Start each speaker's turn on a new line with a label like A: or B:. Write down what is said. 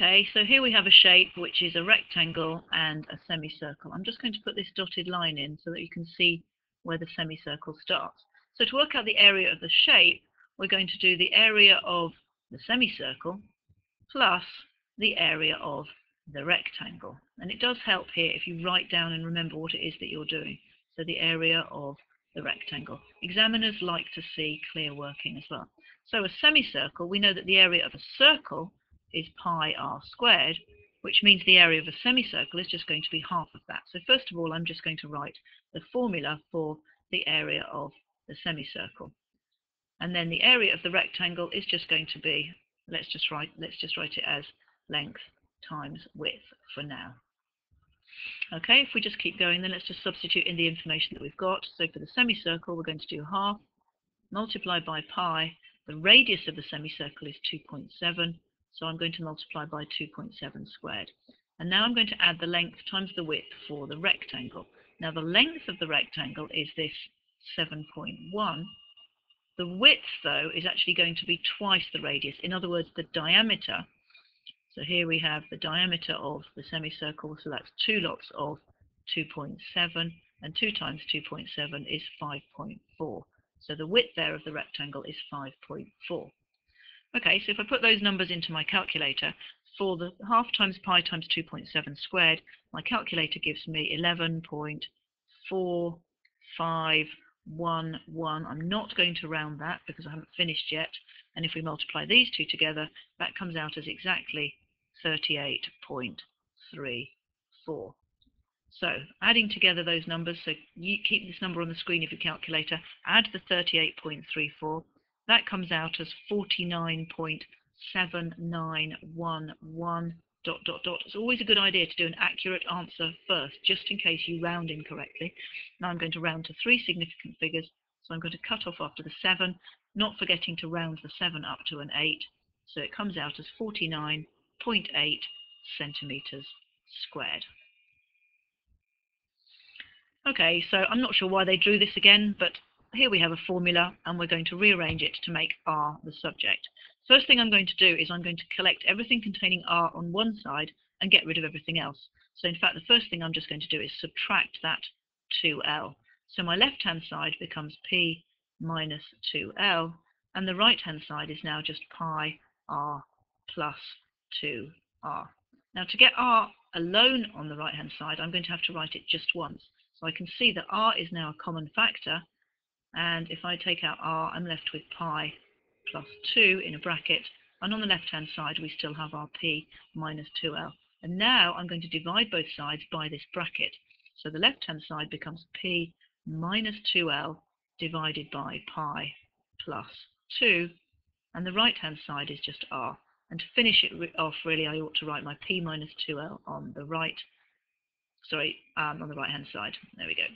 A: Okay, so here we have a shape which is a rectangle and a semicircle. I'm just going to put this dotted line in so that you can see where the semicircle starts. So to work out the area of the shape, we're going to do the area of the semicircle plus the area of the rectangle. And it does help here if you write down and remember what it is that you're doing. So the area of the rectangle. Examiners like to see clear working as well. So a semicircle, we know that the area of a circle is pi r squared, which means the area of a semicircle is just going to be half of that. So first of all, I'm just going to write the formula for the area of the semicircle. And then the area of the rectangle is just going to be, let's just write it as length times width for now. Okay, if we just keep going, then let's just substitute in the information that we've got. So for the semicircle, we're going to do half multiplied by pi. The radius of the semicircle is 2.7, so I'm going to multiply by 2.7 squared. And now I'm going to add the length times the width for the rectangle. Now the length of the rectangle is this 7.1. The width, though, is actually going to be twice the radius. In other words, the diameter. So here we have the diameter of the semicircle, so that's 2 lots of 2.7, and 2 times 2.7 is 5.4. So the width there of the rectangle is 5.4. Okay, so if I put those numbers into my calculator, for the half times pi times 2.7 squared, my calculator gives me 11.4511. I'm not going to round that because I haven't finished yet. And if we multiply these two together, that comes out as exactly 38.34. So adding together those numbers, so you keep this number on the screen of your calculator, add the 38.34, that comes out as 49.7911 ... It's always a good idea to do an accurate answer first, just in case you round incorrectly. Now I'm going to round to 3 significant figures, so I'm going to cut off after the 7, not forgetting to round the 7 up to an 8, so it comes out as 49.8 centimeters squared. Okay, so I'm not sure why they drew this again, but here we have a formula, and we're going to rearrange it to make r the subject. First thing I'm going to do is I'm going to collect everything containing r on one side and get rid of everything else. So in fact, the first thing I'm just going to do is subtract that 2l. So my left-hand side becomes p minus 2l, and the right-hand side is now just pi r plus 2r. Now to get r alone on the right-hand side, I'm going to have to write it just once. So I can see that r is now a common factor, and if I take out r, I'm left with pi plus 2 in a bracket, and on the left-hand side we still have our p minus 2l. And now I'm going to divide both sides by this bracket. So the left-hand side becomes p minus 2l divided by pi plus 2, and the right-hand side is just r. And to finish it off, really, I ought to write my p minus 2l on the right, on the right-hand side. There we go.